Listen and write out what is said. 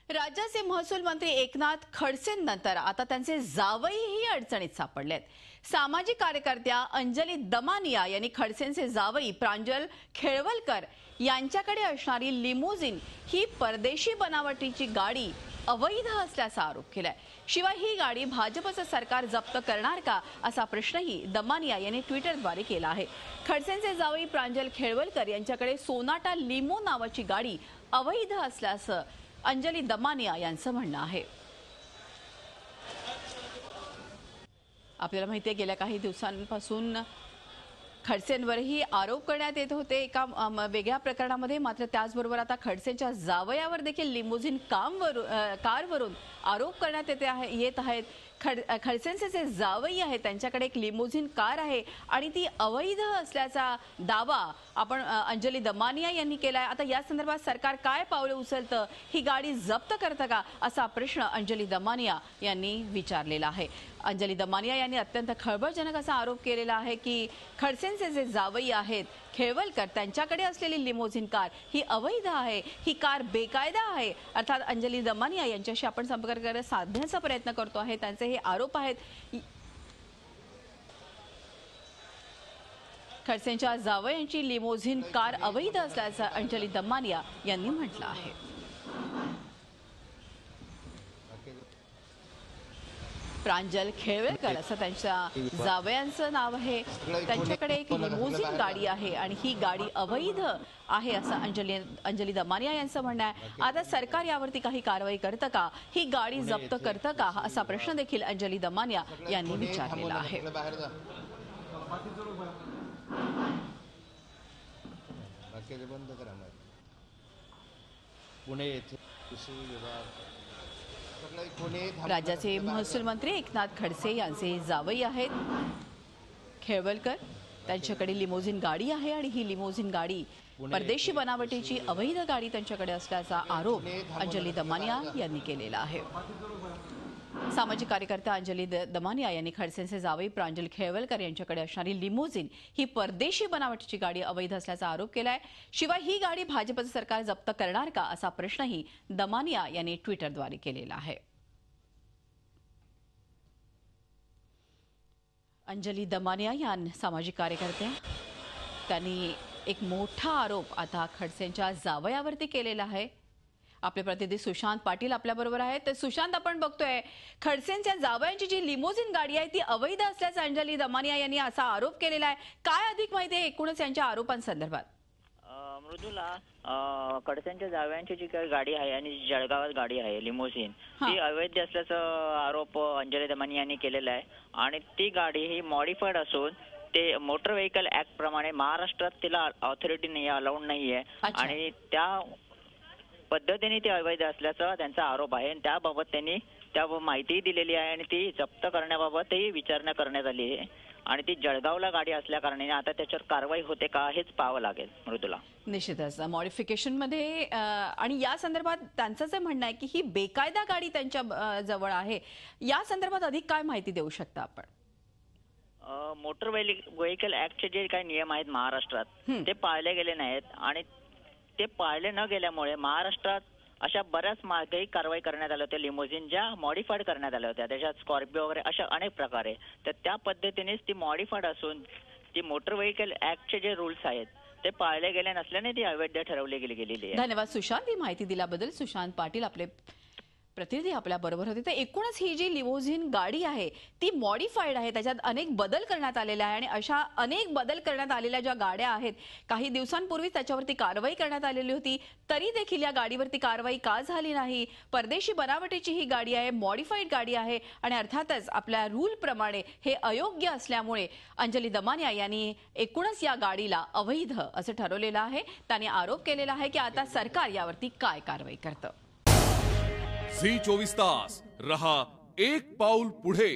राज्याचे महसूल मंत्री एकनाथ खडसेंनंतर आता त्यांचे जावईही अडचणीत सापडलेत। सामाजिक कार्यकर्त्या अंजली दमानिया यांनी खडसेंचे जावई प्रांजल खेळवलकर यांच्याकडे असणारी लिमोजिन ही परदेशी बनावटीची गाडी अवैध असल्याचा आरोप केलाय। शिवाय ही गाडी भाजपचं सरकार जप्त करणार का असा प्रश्नही दमानिया यांनी ट्विटरद्वारे केला आहे। खडसेंचे जावई प्रांजल खेळवलकर यांच्याकडे सोनाटा लिमो नावाची गाडी अवैध असल्याचं अंजली दमानिया यांचं म्हणणं आहे। आपल्याला माहिती आहे गेल्या काही दिवसांपासून खडसेंवरही आरोप करण्यात येत होते एका वेगळ्या प्रकरणामध्ये। मात्र त्याचबरोबर आता खडसेंच्या जावयावर देखील लिमोजिन कारवरून आरोप करण्यात येत आहेत। खडसेंचे जे जावई आहेत त्यांच्याकडे एक लिमोजिन कार आहे आणि ती अवैध असल्याचा दावा आपण अंजली दमानिया यांनी केलाय। आता या संदर्भात सरकार काय पावले उचलतं, ही गाडी जप्त करतं का असा प्रश्न अंजली दमानिया यांनी विचारलेला आहे। अंजली दमानिया यांनी अत्यंत खळबळजनक असा आरोप केलेला आहे की खडसेंचे जे जावई आहेत खेळवलकर त्यांच्याकडे असलेली लिमोजिन कार ही अवैध आहे, ही कार बेकायदा आहे। अर्थात अंजली दमानिया यांच्याशी आपण संपर्क साधण्याचा प्रयत्न करतो आहे। त्यांचे हे आरोप आहेत। खडसेंच्या जावयांची लिमोजिन कार अवैध असल्याचं अंजली दमानिया यांनी म्हटलं आहे। प्रांजल खेळवलकर असं त्यांच्या जावयांचं नाव आहे। त्यांच्याकडे एक लिमोजिन गाडी आहे आणि ही गाडी अवैध आहे असं अंजली दमानिया यांचं म्हणणं आहे। आता सरकार यावरती काही कारवाई करतं का, ही गाडी जप्त करतं का असा प्रश्न देखील अंजली दमानिया यांनी विचारलेला आहे। राज्याचे महसूल मंत्री एकनाथ खडसे यांचे जावई आहेत खेळवलकर। त्यांच्याकडे लिमोजिन गाडी आहे आणि ही लिमोजिन गाडी परदेशी बनावटीची अवैध गाडी त्यांच्याकडे असल्याचा आरोप अंजली दमानिया यांनी केलेला आहे। सामाजिक कार्यकर्त्या अंजली दमानिया यांनी खडसेंचे जावई प्रांजल खेळवलकर यांच्याकडे असणारी लिमोजिन ही परदेशी बनावटीची गाडी अवैध असल्याचा आरोप केलाय। शिवाय ही गाडी भाजपचं सरकार जप्त करणार का असा प्रश्नही दमानिया यांनी ट्विटरद्वारे केलेला आहे। अंजली दमानिया या सामाजिक कार्यकर्त्या त्यांनी एक मोठा आरोप आता खडसेंच्या जावयावरती केलेला आहे। आपले प्रतिनिधी सुशांत पाटील आपल्याबरोबर आहेत। तर सुशांत, आपण बघतोय खडसेंच्या जावयांची जी लिमोजिन गाडी आहे ती अवैध असल्याचा अंजली दमानिया यांनी असा आरोप केलेला आहे। काय अधिक माहिती आहे एकूणच यांच्या आरोपांसंदर्भात? मृदुला, खडसेंच्या जावयांची जी काही गाडी आहे आणि जळगावात गाडी आहे लिमोजिन ती अवैध असल्याचा आरोप अंजली दमानिया यांनी केलेला आहे। आणि ती गाडी ही मॉडिफाईड असून ते मोटर व्हेकल ऍक्ट प्रमाणे महाराष्ट्रात तिला ऑथॉरिटी नाही, अलाउड नाहीये आणि त्या पद्धतीने ती अवैध असल्याचा त्यांचा आरोप आहे। आणि त्याबाबत त्यांनी माहिती दिलेली आहे आणि ती जप्त करण्याबाबतही विचारणा करण्यात आली आहे। आणि ती जळगावला गाडी असल्या कारणाने आता त्याच्यावर कारवाई होते का हेच पाहावं लागेल। मृदुला, निश्चितच मॉडिफिकेशन मध्ये आणि या संदर्भात त्यांचं जे म्हणणं आहे की ही बेकायदा गाडी त्यांच्या जवळ आहे, या संदर्भात अधिक काय माहिती देऊ शकता आपण? मोटर व्हेकल ऍक्टचे जे काही नियम आहेत महाराष्ट्रात ते पाळले गेले नाहीत आणि ते पाळले न गेल्यामुळे महाराष्ट्रात अशा बऱ्याच मार्गही कारवाई करण्यात आल्या होत्या लिमोजिन ज्या मॉडिफाईड करण्यात आल्या होत्या। त्याच्यात स्कॉर्पिओ वगैरे अशा अनेक प्रकारे, तर त्या पद्धतीनेच ती मॉडिफाईड असून ती मोटर व्हेकल ऍक्टचे जे रूल्स आहेत ते पाळले गेले नसल्याने ती अवैध ठरवली गेलेली आहे। धन्यवाद सुशांत, ही माहिती दिल्याबद्दल। सुशांत पाटील आपले प्रतिनिधी आपल्या बरोबर होते। तर एकूणच ही जी लिमोजिन गाडी आहे ती मॉडिफाईड आहे, त्याच्यात अनेक बदल करण्यात आलेले आहे आणि अशा अनेक बदल करण्यात आलेल्या ज्या गाड्या आहेत काही दिवसांपूर्वी त्याच्यावरती कारवाई करण्यात आलेली होती, तरी देखील या गाडीवरती कारवाई का झाली नाही? परदेशी बनावटीची ही गाडी आहे, मॉडिफाईड गाडी आहे आणि अर्थातच आपल्या रूल प्रमाणे हे अयोग्य असल्यामुळे अंजली दमानिया यांनी एकूणच या गाडीला अवैध असं ठरवलेलं आहे। त्यांनी आरोप केलेला आहे की आता सरकार यावरती काय कारवाई करतं। झी 24 तास रहा एक पाऊल पुढे।